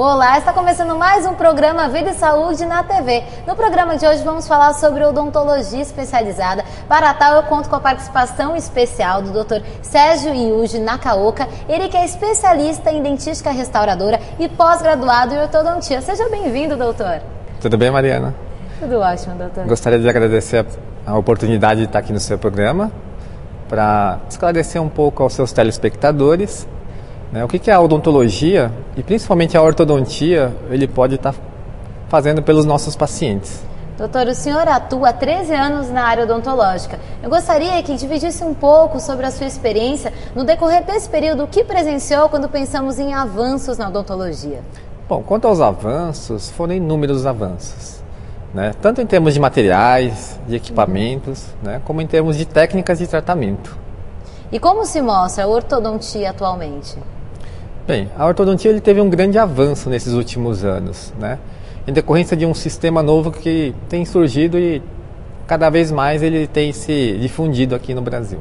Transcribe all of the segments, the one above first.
Olá, está começando mais um programa Vida e Saúde na TV. No programa de hoje vamos falar sobre odontologia especializada. Para tal, eu conto com a participação especial do Dr. Sérgio Yuji Nakaoka. Ele que é especialista em dentística restauradora e pós-graduado em ortodontia. Seja bem-vindo, doutor. Tudo bem, Mariana? Tudo ótimo, doutor. Gostaria de agradecer a oportunidade de estar aqui no seu programa para esclarecer um pouco aos seus telespectadores o que a odontologia e principalmente a ortodontia ele pode estar fazendo pelos nossos pacientes. Doutor, o senhor atua há 13 anos na área odontológica. Eu gostaria que dividisse um pouco sobre a sua experiência no decorrer desse período, o que presenciou quando pensamos em avanços na odontologia. Bom, quanto aos avanços, foram inúmeros avanços, tanto em termos de materiais, de equipamentos, como em termos de técnicas de tratamento. E como se mostra a ortodontia atualmente? Bem, a ortodontia ele teve um grande avanço nesses últimos anos, em decorrência de um sistema novo que tem surgido e cada vez mais ele tem se difundido aqui no Brasil.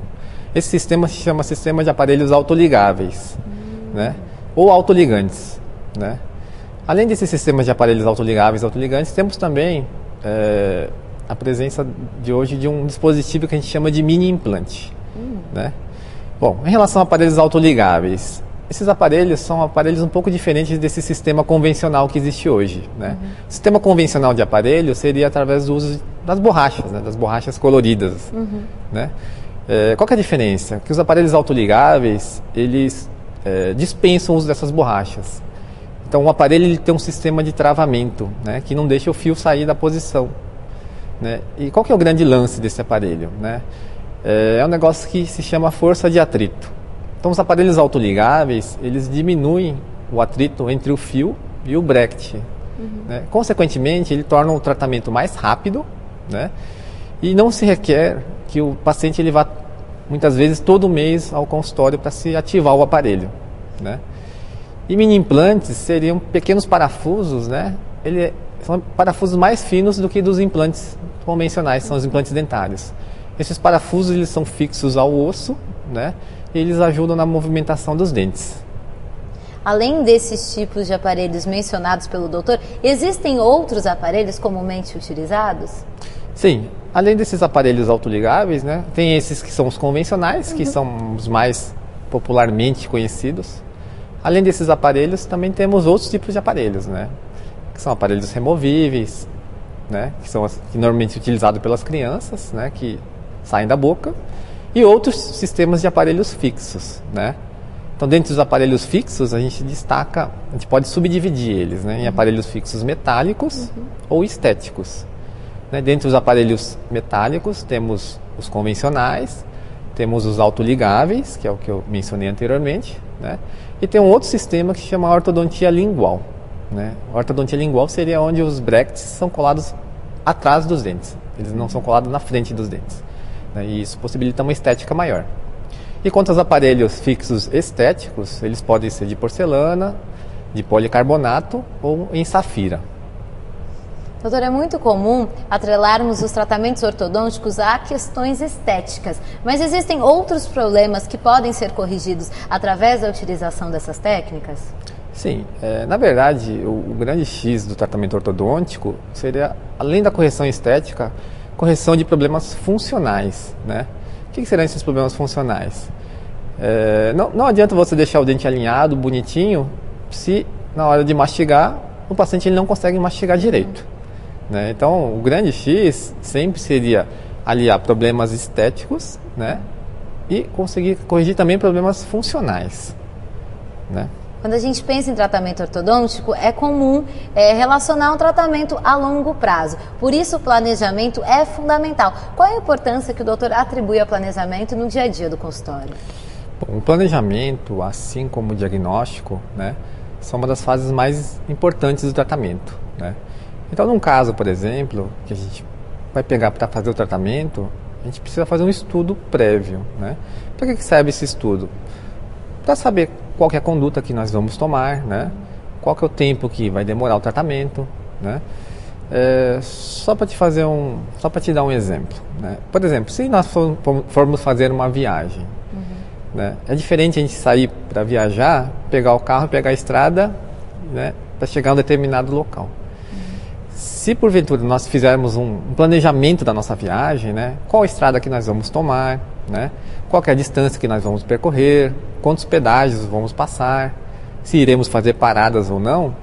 Esse sistema se chama sistema de aparelhos autoligáveis, ou autoligantes. Além desses sistemas de aparelhos autoligáveis e autoligantes, temos também a presença de hoje de um dispositivo que a gente chama de mini implante. Bom, em relação a aparelhos autoligáveis, esses aparelhos são aparelhos um pouco diferentes desse sistema convencional que existe hoje. O sistema convencional de aparelho seria através do uso das borrachas, das borrachas coloridas. Qual que é a diferença? Que os aparelhos autoligáveis, eles dispensam o uso dessas borrachas. Então o aparelho ele tem um sistema de travamento, que não deixa o fio sair da posição. E qual que é o grande lance desse aparelho? É um negócio que se chama força de atrito. Então os aparelhos autoligáveis, eles diminuem o atrito entre o fio e o bracket. Consequentemente, ele torna o tratamento mais rápido, e não se requer que o paciente ele vá, muitas vezes, todo mês ao consultório para se ativar o aparelho. E mini implantes seriam pequenos parafusos, são parafusos mais finos do que dos implantes convencionais, são os implantes dentários. Esses parafusos eles são fixos ao osso, e eles ajudam na movimentação dos dentes. Além desses tipos de aparelhos mencionados pelo doutor, existem outros aparelhos comumente utilizados? Sim, além desses aparelhos autoligáveis, tem esses que são os convencionais, que são os mais popularmente conhecidos. Além desses aparelhos, também temos outros tipos de aparelhos, que são aparelhos removíveis, que são que normalmente utilizados pelas crianças, que saem da boca, e outros sistemas de aparelhos fixos. Então, dentro dos aparelhos fixos, a gente pode subdividir eles em aparelhos fixos metálicos ou estéticos. Dentre os aparelhos metálicos, temos os convencionais, temos os autoligáveis, que é o que eu mencionei anteriormente, e tem um outro sistema que se chama ortodontia lingual. A ortodontia lingual seria onde os brackets são colados atrás dos dentes, eles não são colados na frente dos dentes. E isso possibilita uma estética maior. E quanto aos aparelhos fixos estéticos, eles podem ser de porcelana, de policarbonato ou em safira. Doutor, é muito comum atrelarmos os tratamentos ortodônticos a questões estéticas, mas existem outros problemas que podem ser corrigidos através da utilização dessas técnicas? Sim, na verdade, o grande X do tratamento ortodôntico seria, além da correção estética, correção de problemas funcionais. O que serão esses problemas funcionais? Não adianta você deixar o dente alinhado, bonitinho, se na hora de mastigar, o paciente ele não consegue mastigar direito. Então, o grande X sempre seria aliar problemas estéticos e conseguir corrigir também problemas funcionais. Quando a gente pensa em tratamento ortodôntico, é comum relacionar um tratamento a longo prazo. Por isso, o planejamento é fundamental. Qual é a importância que o doutor atribui ao planejamento no dia a dia do consultório? Bom, o planejamento, assim como o diagnóstico, são uma das fases mais importantes do tratamento. Então, num caso, por exemplo, que a gente vai pegar para fazer o tratamento, a gente precisa fazer um estudo prévio. Para que serve esse estudo? Para saber qual que é a conduta que nós vamos tomar, qual que é o tempo que vai demorar o tratamento, só para te dar um exemplo, Por exemplo, se nós formos fazer uma viagem, é diferente a gente sair para viajar, pegar o carro, pegar a estrada, para chegar a um determinado local. Se porventura nós fizermos um planejamento da nossa viagem, né, qual estrada que nós vamos tomar, né, qual que é a distância que nós vamos percorrer, quantos pedágios vamos passar, se iremos fazer paradas ou não,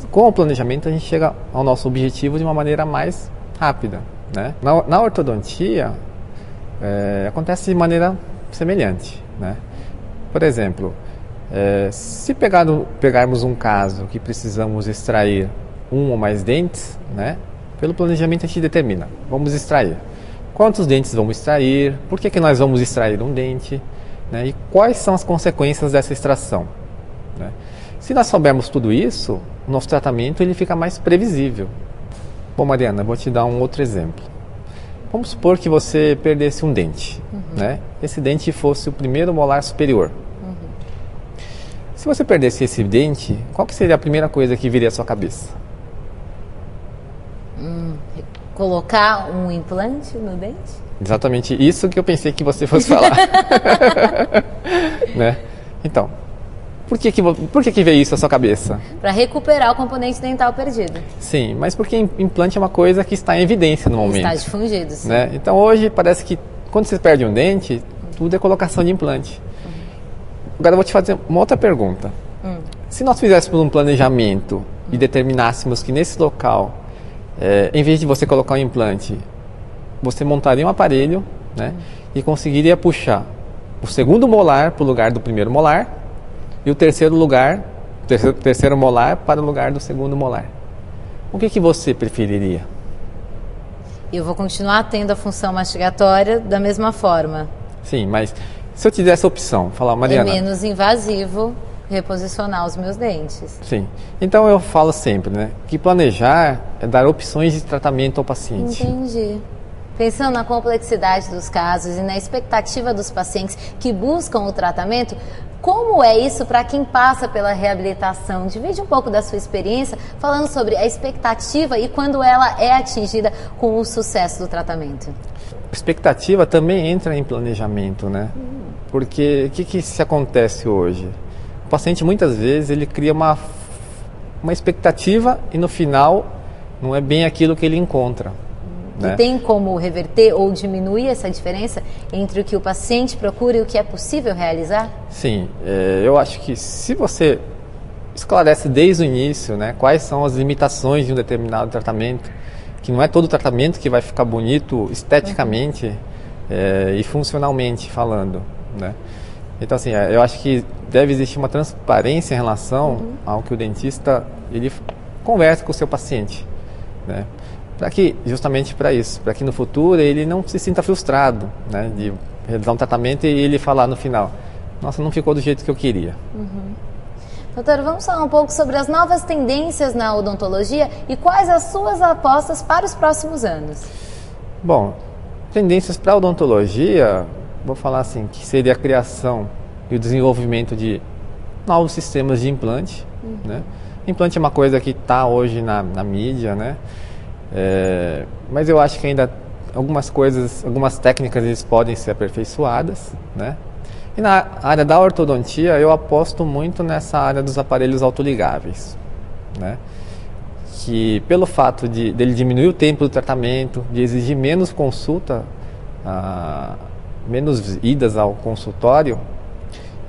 com o planejamento a gente chega ao nosso objetivo de uma maneira mais rápida, né? Na ortodontia acontece de maneira semelhante, né? Por exemplo, se pegarmos um caso que precisamos extrair um ou mais dentes, né? Pelo planejamento a gente determina, vamos extrair quantos dentes vamos extrair, por que nós vamos extrair um dente, né? E quais são as consequências dessa extração, né? Se nós soubermos tudo isso, o nosso tratamento ele fica mais previsível. Bom, Mariana, vou te dar um outro exemplo. Vamos supor que você perdesse um dente, né? Esse dente fosse o primeiro molar superior. Se você perdesse esse dente, qual que seria a primeira coisa que viria à sua cabeça? Colocar um implante no dente? Exatamente isso que eu pensei que você fosse falar. Né? Então, por que veio isso à sua cabeça? Para recuperar o componente dental perdido. Sim, mas porque implante é uma coisa que está em evidência no momento. Está difundido, sim. Né? Então hoje parece que quando você perde um dente, tudo é colocação de implante. Agora eu vou te fazer uma outra pergunta. Se nós fizéssemos um planejamento e determinássemos que nesse local, em vez de você colocar um implante, você montaria um aparelho, né, e conseguiria puxar o segundo molar para o lugar do primeiro molar e o terceiro molar para o lugar do segundo molar. O que você preferiria? Eu vou continuar tendo a função mastigatória da mesma forma. Sim, mas se eu te desse a opção, falar, Mariana... É menos invasivo reposicionar os meus dentes. Sim. Então eu falo sempre, né, que planejar é dar opções de tratamento ao paciente. Entendi. Pensando na complexidade dos casos e na expectativa dos pacientes que buscam o tratamento, como é isso para quem passa pela reabilitação? Divide um pouco da sua experiência falando sobre a expectativa e quando ela é atingida com o sucesso do tratamento. A expectativa também entra em planejamento, né? Porque o que se acontece hoje? O paciente muitas vezes ele cria uma expectativa e no final não é bem aquilo que ele encontra. Né? E tem como reverter ou diminuir essa diferença entre o que o paciente procura e o que é possível realizar? Sim, eu acho que se você esclarece desde o início, né, quais são as limitações de um determinado tratamento, que não é todo tratamento que vai ficar bonito esteticamente e funcionalmente falando, né? Então assim, eu acho que deve existir uma transparência em relação ao que o dentista ele conversa com o seu paciente, né? Justamente para isso, para que no futuro ele não se sinta frustrado, né, de realizar um tratamento e ele falar no final, nossa, não ficou do jeito que eu queria. Doutor, vamos falar um pouco sobre as novas tendências na odontologia e quais as suas apostas para os próximos anos. Bom, tendências para a odontologia, vou falar assim, que seria a criação e o desenvolvimento de novos sistemas de implante, né? Implante é uma coisa que está hoje na mídia, né? Mas eu acho que ainda algumas técnicas eles podem ser aperfeiçoadas, né? E na área da ortodontia eu aposto muito nessa área dos aparelhos autoligáveis, né? Que pelo fato dele diminuir o tempo do tratamento, de exigir menos consulta, menos idas ao consultório,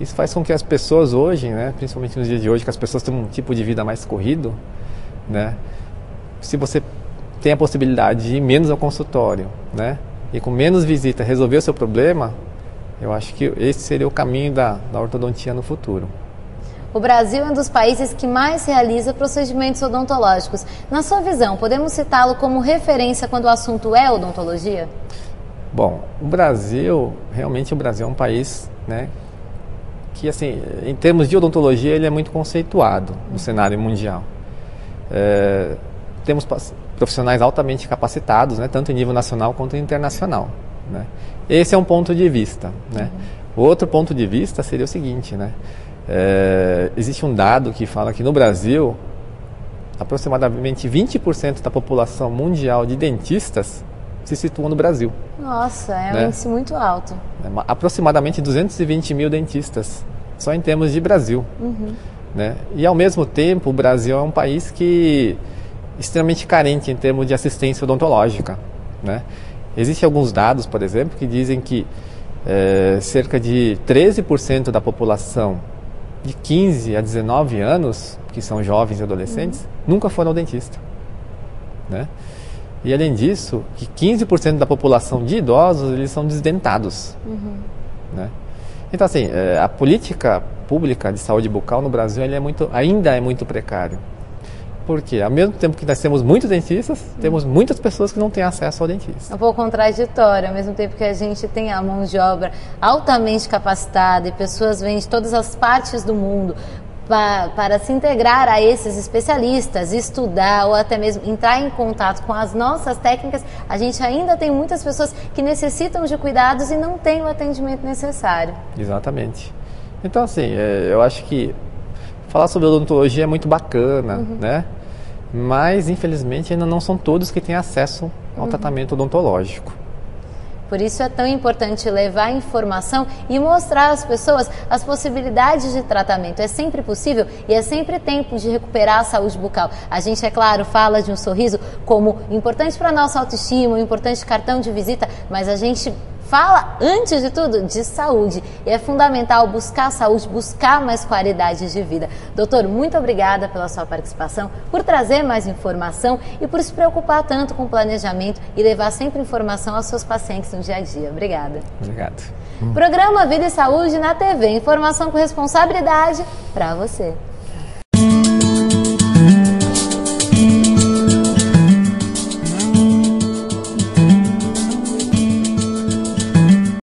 isso faz com que as pessoas hoje, né, principalmente nos dias de hoje, que as pessoas têm um tipo de vida mais corrido, né? Se você tem a possibilidade de ir menos ao consultório, né, e com menos visita resolver o seu problema, eu acho que esse seria o caminho da ortodontia no futuro. O Brasil é um dos países que mais realiza procedimentos odontológicos. Na sua visão, podemos citá-lo como referência quando o assunto é odontologia? Bom, realmente o Brasil é um país, né, que assim, em termos de odontologia ele é muito conceituado no cenário mundial. Temos profissionais altamente capacitados, né, tanto em nível nacional quanto internacional, né? Esse é um ponto de vista, né? O outro ponto de vista seria o seguinte, né? Existe um dado que fala que no Brasil aproximadamente 20% da população mundial de dentistas se situa no Brasil. Nossa, é um né? índice muito alto. Aproximadamente 220 mil dentistas, só em termos de Brasil. né? E ao mesmo tempo o Brasil é um país que extremamente carente em termos de assistência odontológica, né? Existem alguns dados, por exemplo, que dizem que cerca de 13% da população de 15 a 19 anos, que são jovens e adolescentes, nunca foram ao dentista, né? E além disso, que 15% da população de idosos, eles são desdentados, né? Então assim, a política pública de saúde bucal no Brasil ainda é muito precária. Porque ao mesmo tempo que nós temos muitos dentistas, temos muitas pessoas que não têm acesso ao dentista. É um pouco contraditório, ao mesmo tempo que a gente tem a mão de obra altamente capacitada e pessoas vêm de todas as partes do mundo para se integrar a esses especialistas, estudar ou até mesmo entrar em contato com as nossas técnicas, a gente ainda tem muitas pessoas que necessitam de cuidados e não têm o atendimento necessário. Exatamente. Então assim, eu acho que falar sobre odontologia é muito bacana, né? Mas, infelizmente, ainda não são todos que têm acesso ao tratamento odontológico. Por isso é tão importante levar informação e mostrar às pessoas as possibilidades de tratamento. É sempre possível e é sempre tempo de recuperar a saúde bucal. A gente, é claro, fala de um sorriso como importante para a nossa autoestima, um importante cartão de visita, mas a gente fala, antes de tudo, de saúde. E é fundamental buscar saúde, buscar mais qualidade de vida. Doutor, muito obrigada pela sua participação, por trazer mais informação e por se preocupar tanto com o planejamento e levar sempre informação aos seus pacientes no dia a dia. Obrigada. Obrigado. Programa Vida e Saúde na TV. Informação com responsabilidade para você.